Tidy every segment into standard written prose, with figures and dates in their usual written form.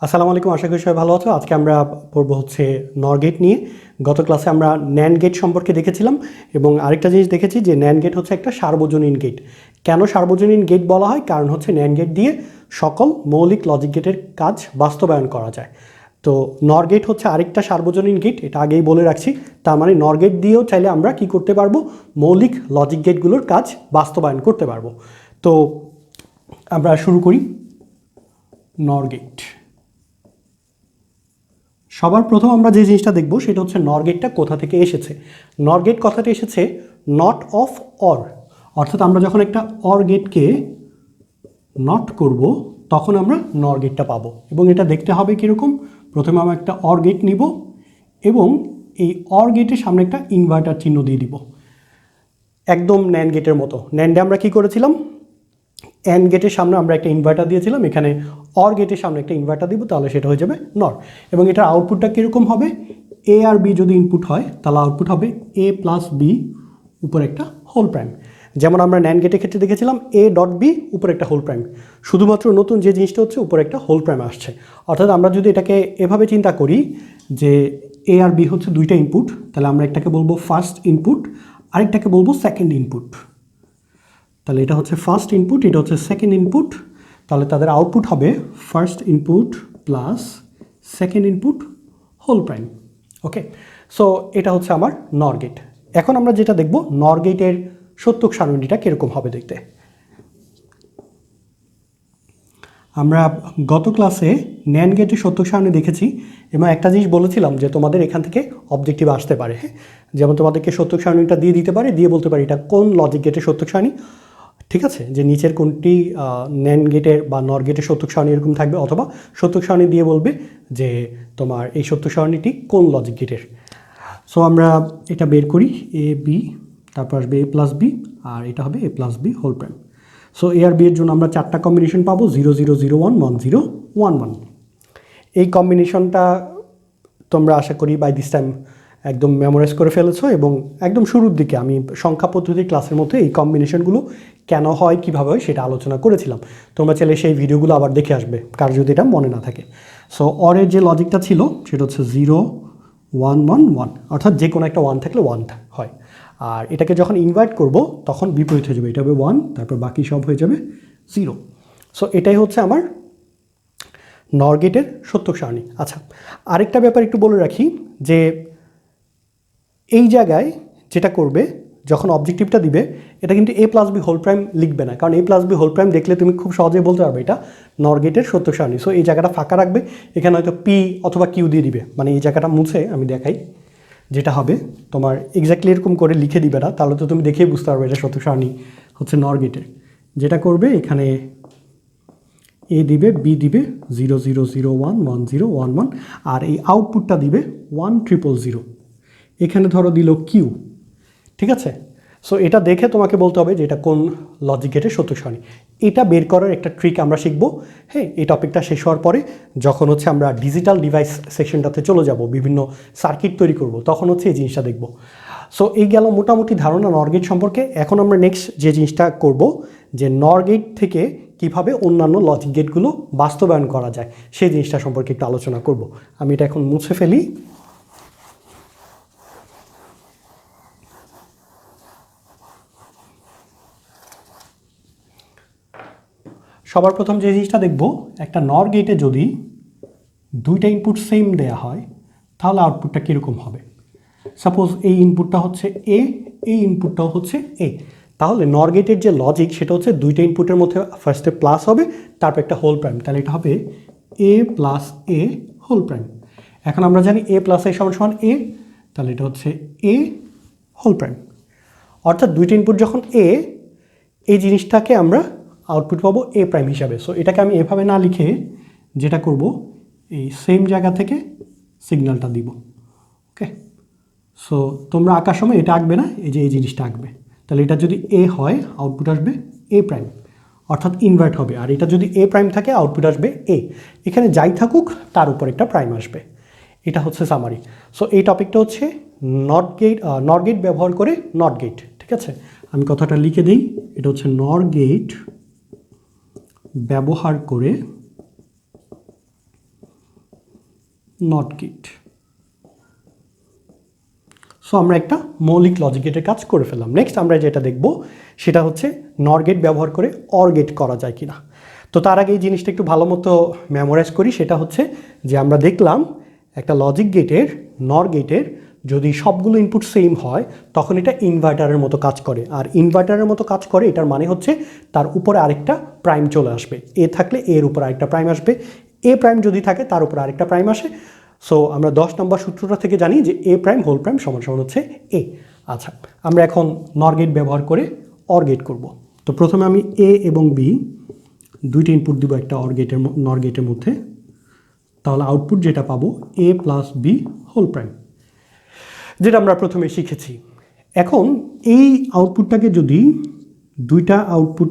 আসসালামু আলাইকুম, আশা করি সবাই ভালো আছো। আজকে আমরা পড়বো হচ্ছে নর গেট নিয়ে। গত ক্লাসে আমরা ন্যান্ড গেট সম্পর্কে দেখেছিলাম এবং আরেকটা জিনিস দেখেছি যে ন্যান্ড গেট হচ্ছে একটা সার্বজনীন গেট। কেন সার্বজনীন গেট বলা হয়? কারণ হচ্ছে ন্যান্ড গেট দিয়ে সকল মৌলিক লজিক গেটের কাজ বাস্তবায়ন করা যায়। তো নর গেট হচ্ছে আরেকটা সার্বজনীন গেট, এটা আগেই বলে রাখছি। তার মানে নর গেট দিয়েও চাইলে আমরা কি করতে পারবো? মৌলিক লজিক গেটগুলোর কাজ বাস্তবায়ন করতে পারবো। তো আমরা শুরু করি। নর গেট, সবার প্রথম আমরা যে জিনিসটা দেখব সেটা হচ্ছে নর গেটটা কোথা থেকে এসেছে। নর গেট কথাটা এসেছে নট অফ অর, অর্থাৎ আমরা যখন একটা অর গেটকে নট করব তখন আমরা নর গেটটা পাবো। এবং এটা দেখতে হবে কীরকম? প্রথমে আমরা একটা অর গেট নিব এবং এই অর গেটের সামনে একটা ইনভার্টার চিহ্ন দিয়ে দিব, একদম ন্যান্ড গেটের মতো। ন্যান্ডে আমরা কি করেছিলাম? অ্যান্ড গেটের সামনে আমরা একটা ইনভার্টার দিয়েছিলাম, এখানে অর গেটের সামনে একটা ইনভার্টার দিব, তাহলে সেটা হয়ে যাবে নর। এবং এটার আউটপুটটা কীরকম হবে? এ আর বি যদি ইনপুট হয় তাহলে আউটপুট হবে এ প্লাস বি উপর একটা হোল প্রাইম। যেমন আমরা ন্যান্ড গেটের ক্ষেত্রে দেখেছিলাম এ ডট বি উপর একটা হোল প্রাইম। শুধুমাত্র নতুন যে জিনিসটা হচ্ছে উপর একটা হোল প্রাইম আসছে। অর্থাৎ আমরা যদি এটাকে এভাবে চিন্তা করি যে এ আর বি হচ্ছে দুইটা ইনপুট, তাহলে আমরা একটাকে বলবো ফার্স্ট ইনপুট, আরেকটাকে বলবো সেকেন্ড ইনপুট। তাহলে এটা হচ্ছে ফার্স্ট ইনপুট, এটা হচ্ছে সেকেন্ড ইনপুট, তাহলে তাদের আউটপুট হবে first input plus second input whole prime. Okay, so এটা হচ্ছে আমার নর গেট। এখন আমরা যেটা দেখব নর গেটের সত্যক সারণীটা কীরকম হবে দেখতে। আমরা গত ক্লাসে ন্যান্ড গেটের সত্যক সারণী দেখেছি এবং একটা জিনিস বলেছিলাম যে তোমাদের এখান থেকে অবজেক্টিভ আসতে পারে। যেমন তোমাদেরকে সত্যক সারণীটা দিয়ে দিতে পারে, দিয়ে বলতে পারে এটা কোন লজিক গেটের সত্যক সারণী। ঠিক আছে, যে নিচের কোনটি ন্যান্ড গেটের বা নর গেটের সত্যক সারণী এরকম থাকবে, অথবা সত্যক সারণী দিয়ে বলবে যে তোমার এই সত্যক সারণীটি কোন লজিক গেটের। সো আমরা এটা বের করি, এ বি, তারপর আসবে এ প্লাস বি, আর এটা হবে A plus B whole prime. So A আর বি এর জন্য আমরা চারটা কম্বিনেশন পাবো, 0 0 0 1 1 0 1 1। এই কম্বিনেশনটা তোমরা আশা করি বাই দিস টাইম একদম মেমোরাইজ করে ফেলেছো। এবং একদম শুরুর দিকে আমি সংখ্যা পদ্ধতির ক্লাসের মধ্যে এই কম্বিনেশনগুলো কেন হয়, কীভাবে হয় সেটা আলোচনা করেছিলাম। তোমরা চাইলে সেই ভিডিওগুলো আবার দেখে আসবে কার যদি এটা মনে না থাকে। সো অরের যে লজিকটা ছিল সেটা হচ্ছে 0 1 1 1, অর্থাৎ যে কোনো একটা 1 থাকলে 1 হয়। আর এটাকে যখন ইনভার্ট করব তখন বিপরীত হয়ে যাবে, এটা হবে 1, তারপর বাকি সব হয়ে যাবে 0। সো এটাই হচ্ছে আমার নর গেটের সত্যক সারণী। আচ্ছা, আরেকটা ব্যাপার একটু বলে রাখি যে এই জায়গায় যেটা করবে যখন অবজেক্টিভটা দিবে, এটা কিন্তু এ প্লাস বি হোল প্রাইম লিখবে না, কারণ এ প্লাস বি হোল প্রাইম দেখলে তুমি খুব সহজেই বলতে পারবে এটা নর গেটের সত্যক সারণী। সো এই জায়গাটা ফাঁকা রাখবে, এখানে হয়তো পি অথবা কিউ দিয়ে দিবে, মানে এই জায়গাটা মুছে আমি দেখাই। যেটা হবে তোমার এক্স্যাক্টলি এরকম করে লিখে দিবে না, তাহলে তো তুমি দেখেই বুঝতে পারবে এটা সত্যক সারণী হচ্ছে নর গেটের। যেটা করবে এখানে এ দিবে, বি দিবে 0 0 0 1 1 0 1 1, আর এই আউটপুটটা দিবে 1 0 0 0। এখানে ধরো দিল কিউ। ঠিক আছে, সো এটা দেখে তোমাকে বলতে হবে যে এটা কোন লজিক গেটের সত্যক সারণী। এটা বের করার একটা ট্রিক আমরা শিখবো। হ্যাঁ, এই টপিকটা শেষ হওয়ার পরে যখন হচ্ছে আমরা ডিজিটাল ডিভাইস সেকশনটাতে চলে যাব, বিভিন্ন সার্কিট তৈরি করব, তখন হচ্ছে এই জিনিসটা দেখব। সো এই গেল মোটামুটি ধারণা নর গেট সম্পর্কে। এখন আমরা নেক্সট যে জিনিসটা করব যে নর গেট থেকে কীভাবে অন্যান্য লজিক গেটগুলো বাস্তবায়ন করা যায় সেই জিনিসটা সম্পর্কে একটু আলোচনা করব। আমি এটা এখন মুছে ফেলি। সবার প্রথম যে জিনিসটা দেখব, একটা নর গেটে যদি দুইটা ইনপুট সেম দেয়া হয় তাহলে আউটপুটটা কীরকম হবে। সাপোজ এই ইনপুটটা হচ্ছে এ, এই ইনপুটটাও হচ্ছে এ, তাহলে নর গেটের যে লজিক সেটা হচ্ছে দুইটা ইনপুটের মধ্যে ফার্স্টে প্লাস হবে, তারপর একটা হোল প্রাইম, তাহলে এটা হবে A plus A whole prime. এখন আমরা জানি এ প্লাস এ সমান সমান এ, তাহলে এটা হচ্ছে এ হোল প্রাইম। অর্থাৎ দুইটা ইনপুট যখন এ, এই জিনিসটাকে আমরা আউটপুট পাবো এ প্রাইম হিসাবে। সো এটাকে আমি এভাবে না লিখে যেটা করব, এই সেম জায়গা থেকে সিগন্যালটা দিব। ওকে, সো তোমরা আঁকার সময় এটা আঁকবে না, এই যে এই জিনিসটা আঁকবে। তাহলে এটা যদি এ হয় আউটপুট আসবে এ প্রাইম, অর্থাৎ ইনভার্ট হবে। আর এটা যদি এ প্রাইম থাকে আউটপুট আসবে এ। এখানে যাই থাকুক তার উপর একটা প্রাইম আসবে। এটা হচ্ছে সামারি। সো এই টপিকটা হচ্ছে নর গেট ব্যবহার করে নট গেট। ঠিক আছে, আমি কথাটা লিখে দিই, এটা হচ্ছে নর গেট ব্যবহার করে নট গেট। সো আমরা একটা মৌলিক লজিক গেটের কাজ করে ফেললাম। নেক্সট আমরা যেটা দেখব সেটা হচ্ছে নর গেট ব্যবহার করে অর গেট করা যায় কিনা। তো তার আগে এই জিনিসটা একটু ভালো মতো মেমোরাইজ করি। সেটা হচ্ছে যে আমরা দেখলাম একটা লজিক গেটের নর গেটের যদি সবগুলো ইনপুট সেম হয় তখন এটা ইনভার্টারের মতো কাজ করে। আর ইনভার্টারের মতো কাজ করে এটার মানে হচ্ছে তার উপরে আরেকটা প্রাইম চলে আসবে। এ থাকলে এর উপর আরেকটা প্রাইম আসবে, এ প্রাইম যদি থাকে তার উপর আরেকটা প্রাইম আসে। সো আমরা 10 নম্বর সূত্রটা থেকে জানি যে এ প্রাইম হোল প্রাইম সমান সমান হচ্ছে এ। আচ্ছা, আমরা এখন নর গেট ব্যবহার করে অর গেট করব। তো প্রথমে আমি এ এবং বি দুইটা ইনপুট দিব একটা নর গেটের মধ্যে। তাহলে আউটপুট যেটা পাবো এ প্লাস বি হোল প্রাইম, যেটা আমরা প্রথমে শিখেছি। এখন এই আউটপুটটাকে যদি দুইটা আউটপুট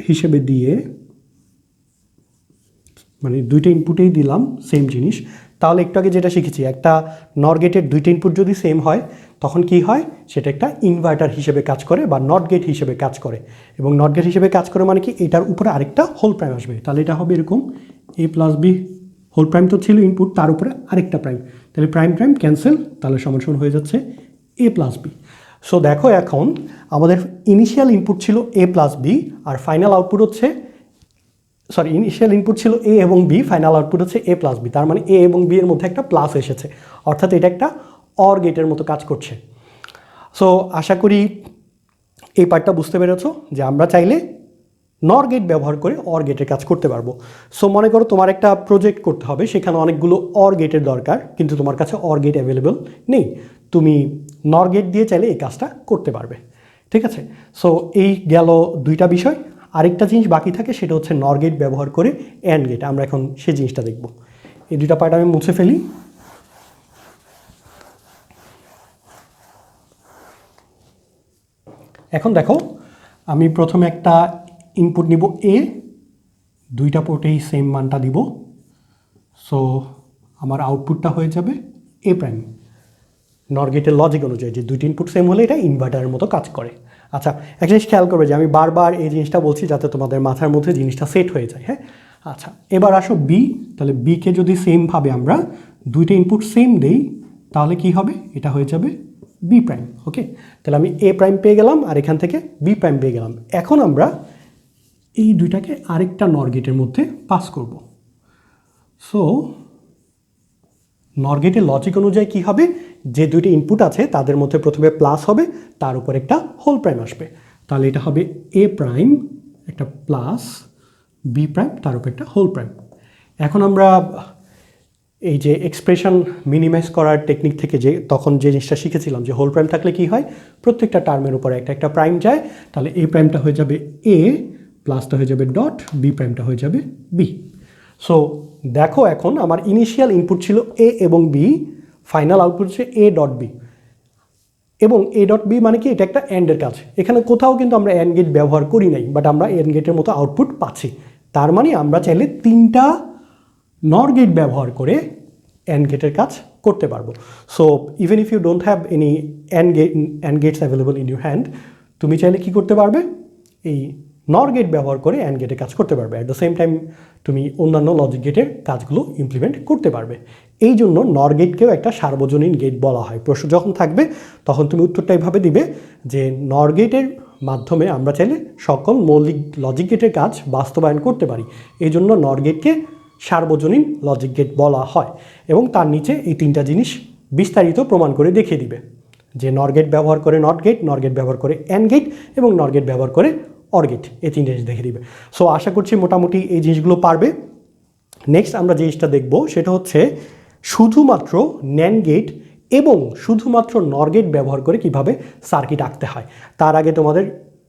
হিসেবে দিয়ে, মানে দুইটা ইনপুটেই দিলাম সেম জিনিস, তাহলে একটু আগে যেটা শিখেছি একটা নর গেটের দুইটা ইনপুট যদি সেম হয় তখন কি হয়, সেটা একটা ইনভার্টার হিসেবে কাজ করে বা নট গেট হিসেবে কাজ করে। এবং নট গেট হিসেবে কাজ করে মানে কি, এটার উপরে আরেকটা হোল প্রাইম আসবে। তাহলে এটা হবে এরকম এ প্লাস বি হোল প্রাইম তো ছিল ইনপুট, তার উপরে আরেকটা প্রাইম, তাহলে প্রাইম প্রাইম ক্যান্সেল, তাহলে সমান সমান হয়ে যাচ্ছে এ প্লাস বি। সো দেখো এখন আমাদের ইনিশিয়াল ইনপুট ছিল এ প্লাস বি আর ফাইনাল আউটপুট হচ্ছে, সরি ইনিশিয়াল ইনপুট ছিল এ এবং বি, ফাইনাল আউটপুট হচ্ছে এ প্লাস বি। তার মানে এ এবং বি এর মধ্যে একটা প্লাস এসেছে, অর্থাৎ এটা একটা অর গেটের মতো কাজ করছে। সো আশা করি এই পার্টটা বুঝতে পেরেছো যে আমরা চাইলে নর গেট ব্যবহার করে অর গেটের কাজ করতে পারবো। সো মনে করো তোমার একটা প্রজেক্ট করতে হবে, সেখানে অনেকগুলো অর গেটের দরকার, কিন্তু তোমার কাছে অর গেট অ্যাভেলেবল নেই, তুমি নর গেট দিয়ে চাইলে এই কাজটা করতে পারবে। ঠিক আছে, সো এই গেল দুইটা বিষয়। আরেকটা জিনিস বাকি থাকে, সেটা হচ্ছে নর গেট ব্যবহার করে অ্যান্ড গেট। আমরা এখন সেই জিনিসটা দেখব। এই দুইটা পার্ট আমি মুছে ফেলি। এখন দেখো আমি প্রথমে একটা ইনপুট নিব এ, দুইটা পোর্টেই সেম মানটা দিব। সো আমার আউটপুটটা হয়ে যাবে এ প্রাইম। নর গেটের লজিক অনুযায়ী যে দুইটি ইনপুট সেম হলে এটা ইনভার্টারের মতো কাজ করে। আচ্ছা, একটা জিনিস খেয়াল করবে যে আমি বারবার এই জিনিসটা বলছি যাতে তোমাদের মাথার মধ্যে জিনিসটা সেট হয়ে যায়। হ্যাঁ, আচ্ছা এবার আসো বি। তাহলে বিকে যদি সেমভাবে আমরা দুইটা ইনপুট সেম দেই তাহলে কি হবে, এটা হয়ে যাবে বি প্রাইম। ওকে, তাহলে আমি এ প্রাইম পেয়ে গেলাম আর এখান থেকে বি প্রাইম পেয়ে গেলাম। এখন আমরা এই দুইটাকে আরেকটা নর গেটের মধ্যে পাস করব। সো নর গেটের লজিক অনুযায়ী কী হবে, যে দুইটি ইনপুট আছে তাদের মধ্যে প্রথমে প্লাস হবে, তার উপর একটা হোল প্রাইম আসবে। তাহলে এটা হবে এ প্রাইম একটা প্লাস বি প্রাইম তার উপর একটা হোল প্রাইম। এখন আমরা এই যে এক্সপ্রেশন মিনিমাইজ করার টেকনিক থেকে তখন যে জিনিসটা শিখেছিলাম যে হোল প্রাইম থাকলে কি হয়, প্রত্যেকটা টার্মের উপরে একটা একটা প্রাইম যায়। তাহলে এ প্রাইমটা হয়ে যাবে এ, প্লাসটা হয়ে যাবে ডট, বি প্রাইমটা হয়ে যাবে বি। সো দেখো এখন আমার ইনিশিয়াল ইনপুট ছিল এ এবং বি, ফাইনাল আউটপুট হচ্ছে এ ডট বি। এবং এ ডট বি মানে কি, এটা একটা অ্যান্ডের কাজ। এখানে কোথাও কিন্তু আমরা অ্যান্ড গেট ব্যবহার করি নাই, বাট আমরা অ্যান্ড গেটের মতো আউটপুট পাচ্ছি। তার মানে আমরা চাইলে তিনটা নর গেট ব্যবহার করে অ্যান্ড গেটের কাজ করতে পারবো। So even if you don't have any and gates available in your hand, তুমি চাইলে কি করতে পারবে, এই নর গেট ব্যবহার করে অ্যান্ড গেটের কাজ করতে পারবে। অ্যাট দ্য সেম টাইম তুমি অন্যান্য লজিক গেটের কাজগুলো ইমপ্লিমেন্ট করতে পারবে। এই জন্য নর গেটকেও একটা সার্বজনীন গেট বলা হয়। প্রশ্ন যখন থাকবে তখন তুমি উত্তরটা এইভাবে দিবে যে নর গেটের মাধ্যমে আমরা চাইলে সকল মৌলিক লজিক গেটের কাজ বাস্তবায়ন করতে পারি, এই জন্য নর গেটকে সার্বজনীন লজিক গেট বলা হয়। এবং তার নিচে এই তিনটা জিনিস বিস্তারিত প্রমাণ করে দেখিয়ে দিবে যে নর গেট ব্যবহার করে নট গেট, নর গেট ব্যবহার করে অ্যান্ড গেট এবং নর গেট ব্যবহার করে অর গেট, এই তিনটা জিনিস দেখে দিবে। সো আশা করছি মোটামুটি এই জিনিসগুলো পারবে। নেক্সট আমরা যে জিনিসটা দেখব সেটা হচ্ছে শুধুমাত্র ন্যান্ড গেট এবং শুধুমাত্র নর গেট ব্যবহার করে কিভাবে সার্কিট আঁকতে হয়। তার আগে তোমাদের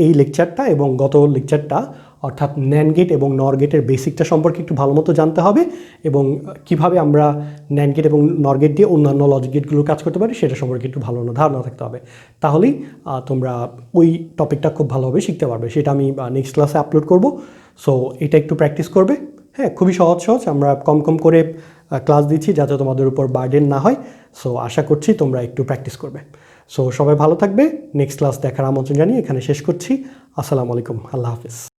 এই লেকচারটা এবং গত লেকচারটা অর্থাৎ ন্যান্ড গেট এবং নর গেটের বেসিকটা সম্পর্কে একটু ভালো মতো জানতে হবে এবং কিভাবে আমরা ন্যান্ড গেট এবং নর গেট দিয়ে অন্যান্য লজিক গেটগুলোর কাজ করতে পারি সেটা সম্পর্কে একটু ভালো ধারণা থাকতে হবে। তাহলেই তোমরা ওই টপিকটা খুব ভালোভাবে শিখতে পারবে। সেটা আমি নেক্সট ক্লাসে আপলোড করব। সো এটা একটু প্র্যাকটিস করবে। হ্যাঁ, খুবই সহজ আমরা কম কম করে ক্লাস দিচ্ছি যাতে তোমাদের উপর বার্ডেন না হয়। সো আশা করছি তোমরা একটু প্র্যাকটিস করবে। সো সবাই ভালো থাকবে। নেক্সট ক্লাস দেখার আমন্ত্রণ জানিয়ে এখানে শেষ করছি। আসসালামু আলাইকুম, আল্লাহ হাফিজ।